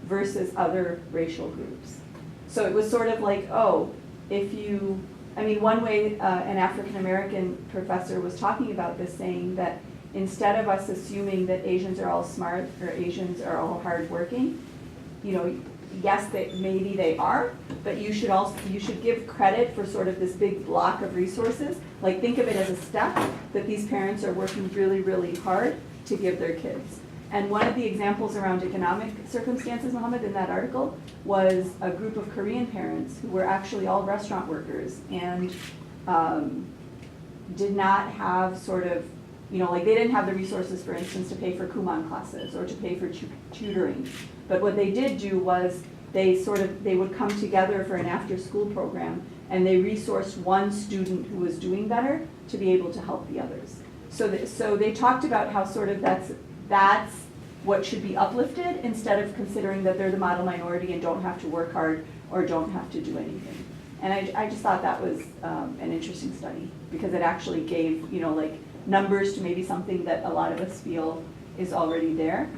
versus other racial groups. So it was sort of like, oh, if you, I mean, one way an African American professor was talking about this, saying that instead of us assuming that Asians are all smart or Asians are all hardworking, you know, yes, maybe they are, but you should give credit for sort of this big block of resources. Like, think of it as a step that these parents are working really, really hard to give their kids. And one of the examples around economic circumstances, Mohammed, in that article was a group of Korean parents who were actually all restaurant workers and did not have sort of, you know, like they didn't have the resources, for instance, to pay for Kumon classes or to pay for tutoring. But what they did do was they would come together for an after-school program, and they resourced one student who was doing better to be able to help the others. So they talked about how sort of that's what should be uplifted, instead of considering that they're the model minority and don't have to work hard or don't have to do anything. And I just thought that was an interesting study, because it actually gave, you know, like numbers to maybe something that a lot of us feel is already there.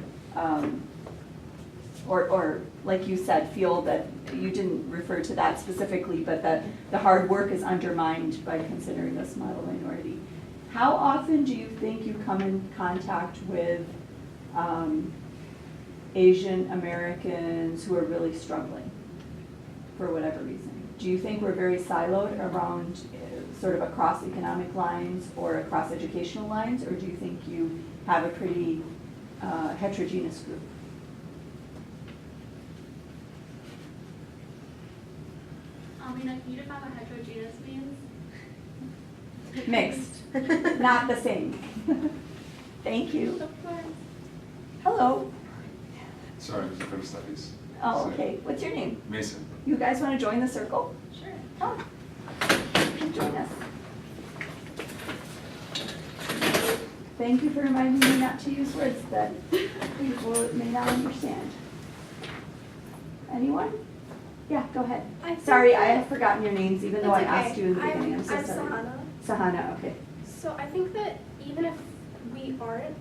Or like you said, feel that you didn't refer to that specifically, but that the hard work is undermined by considering this model minority. How often do you think you come in contact with Asian Americans who are really struggling for whatever reason? Do you think we're very siloed around sort of across economic lines or across educational lines, or do you think you have a pretty heterogeneous group? Can you define what heterogeneous means? Mixed, not the same. Thank you. Of course. Hello. Sorry, I'm from studies. Oh, okay. What's your name? Mason. You guys want to join the circle? Sure. Oh, come join us. Thank you for reminding me not to use words that people may not understand. Anyone? Yeah, go ahead. Sorry, I have forgotten your names, even though I asked you in the beginning. I'm so sorry. Sahana. Sahana, okay. So I think that even if we aren't,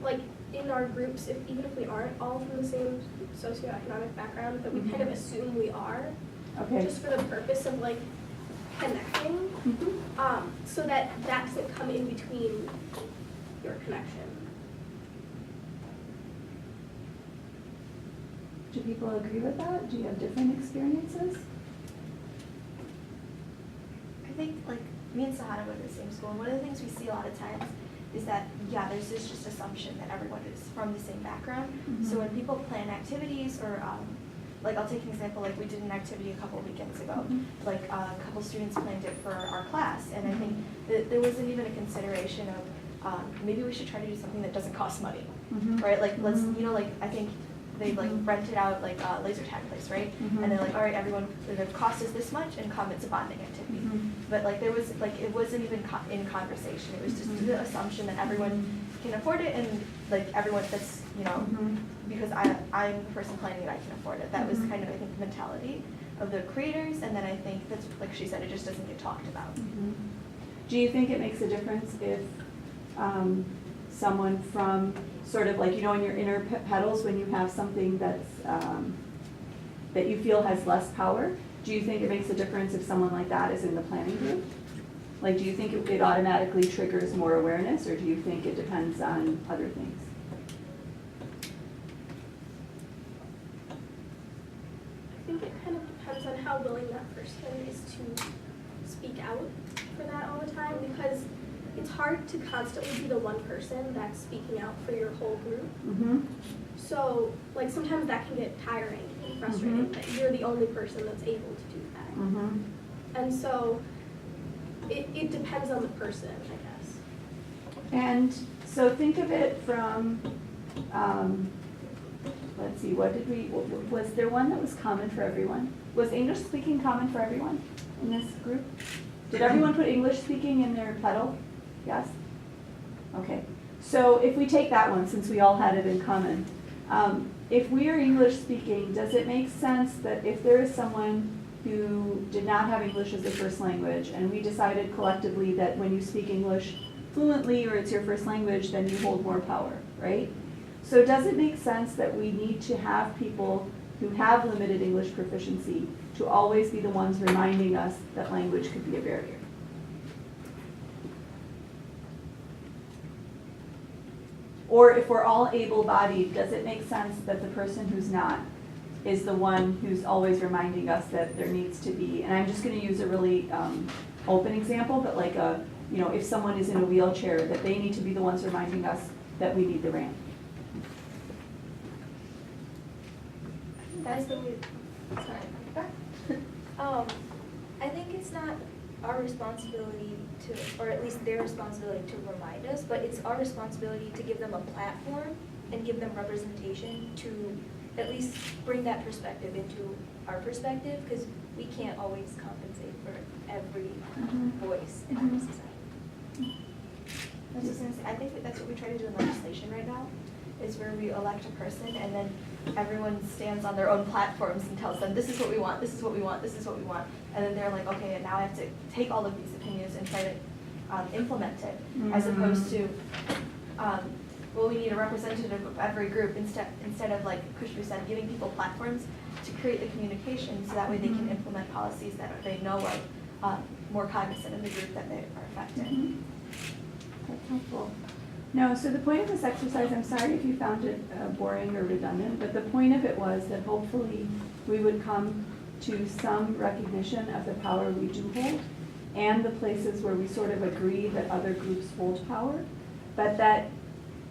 like in our groups, even if we aren't all from the same socioeconomic background, that we kind of assume we are, Okay. just for the purpose of like connecting, so that doesn't come in between your connection. Do people agree with that? Do you have different experiences? I think, like, me and Sahana go to the same school, and one of the things we see a lot of times is that, yeah, there's this just assumption that everyone is from the same background. Mm-hmm. So when people plan activities, or, like, I'll take an example, like, we did an activity a couple of weekends ago. Mm-hmm. Like, a couple students planned it for our class, and I think that there wasn't even a consideration of, maybe we should try to do something that doesn't cost money, right? Like, let's, you know, like, I think they like rented out like a laser tag place, right? And they're like, all right, everyone, the cost is this much, and come, it's a bonding activity. But like there was like, it wasn't even in conversation. It was just the assumption that everyone can afford it, and like everyone that's, you know, because I'm the person planning it, I can afford it. That was kind of, I think, the mentality of the creators, and then I think that's, like she said, it just doesn't get talked about. Do you think it makes a difference if someone from sort of like, you know, in your inner petals, when you have something that's that you feel has less power, do you think it makes a difference if someone like that is in the planning group? Like, do you think it automatically triggers more awareness, or do you think it depends on other things? I think it kind of depends on how willing that person is to speak out for that all the time, because it's hard to constantly be the one person that's speaking out for your whole group. So, like, sometimes that can get tiring and frustrating, that you're the only person that's able to do that. And so, it depends on the person, I guess. And so think of it from, let's see, was there one that was common for everyone? Was English speaking common for everyone in this group? Did everyone put English speaking in their petal? Yes? Okay. So if we take that one, since we all had it in common, if we are English speaking, does it make sense that if there is someone who did not have English as their first language, and we decided collectively that when you speak English fluently or it's your first language, then you hold more power, right? So does it make sense that we need to have people who have limited English proficiency to always be the ones reminding us that language could be a barrier? Or if we're all able-bodied, does it make sense that the person who's not is the one who's always reminding us that there needs to be, and I'm just gonna use a really open example, but like if someone is in a wheelchair, that they need to be the ones reminding us that we need the ramp. That's the way, sorry. I think it's not our responsibility to, or at least their responsibility to remind us, but it's our responsibility to give them a platform and give them representation to at least bring that perspective into our perspective, because we can't always compensate for every voice in our society. I was just gonna say, I think that's what we try to do in legislation right now, is where we elect a person and then everyone stands on their own platforms and tells them, this is what we want, this is what we want, this is what we want. And then they're like, okay, and now I have to take all of these opinions and try to implement it, as opposed to, well, we need a representative of every group instead of, like Kushbu said, giving people platforms to create the communication so that way they can implement policies that they know are more cognizant of the group that they are affected. That's helpful. No, so the point of this exercise, I'm sorry if you found it boring or redundant, but the point of it was that hopefully we would come to some recognition of the power we do hold and the places where we sort of agree that other groups hold power, but that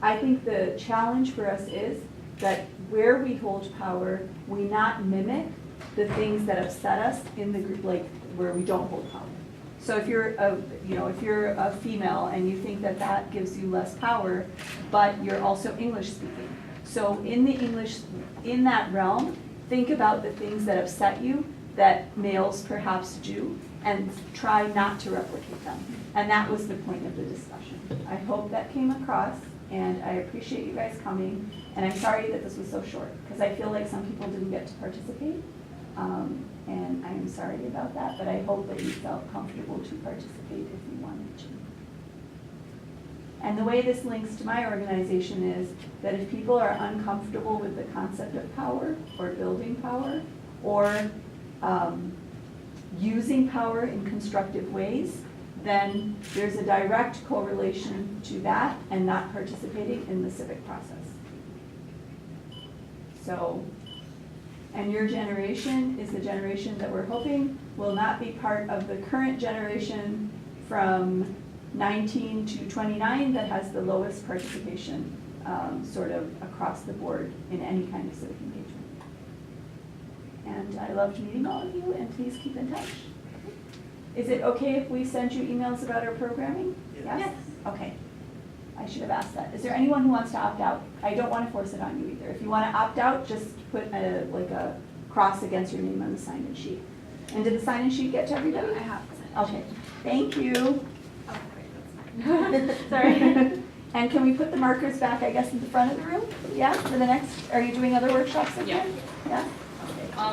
I think the challenge for us is that where we hold power, we not mimic the things that upset us in the group, like where we don't hold power. So if you're a female and you think that that gives you less power, but you're also English speaking. So in that realm, think about the things that upset you that males perhaps do and try not to replicate them. And that was the point of the discussion. I hope that came across, and I appreciate you guys coming. And I'm sorry that this was so short, because I feel like some people didn't get to participate. And I'm sorry about that, but I hope that you felt comfortable to participate if you wanted to. And the way this links to my organization is that if people are uncomfortable with the concept of power or building power or using power in constructive ways, then there's a direct correlation to that and not participating in the civic process. So, and your generation is the generation that we're hoping will not be part of the current generation from 19 to 29 that has the lowest participation sort of across the board in any kind of civic engagement. And I loved meeting all of you, and please keep in touch. Is it okay if we send you emails about our programming? Yes? Okay. I should have asked that. Is there anyone who wants to opt out? I don't want to force it on you either. If you want to opt out, just put a cross against your name on the sign-in sheet. And did the sign-in sheet get to everybody? I have the sign-in Okay. Thank you. Oh, great, that's fine. Sorry. And can we put the markers back, I guess, in the front of the room? Yeah, for the next, are you doing other workshops again? Yeah?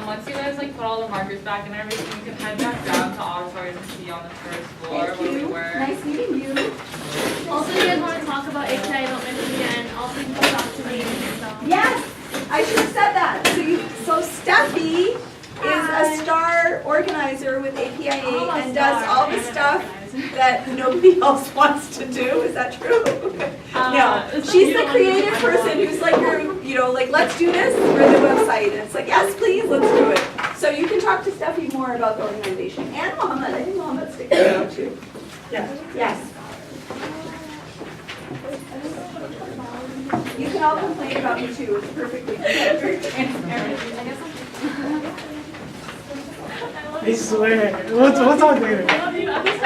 Once you guys put all the markers back and everything, you can head back down to auditorium C on the first floor Thank where we you. were. Nice meeting you. Also, if you guys want to talk about APIAVote mission again, also you can talk to me. So. Yes, I should have said that. So Steffi is a star organizer with APIA and does all the stuff that nobody else wants to do. Is that true? No, she's the creative person who's like, let's do this for the website. And it's like, yes, please, let's do it. So you can talk to Steffi more about the organization. And Mohammed, I think Mohammed's sticking around too. Yes. Yes. You can all complain about me too. It's perfectly transparent. I swear. We'll talk later. I love you. I'm just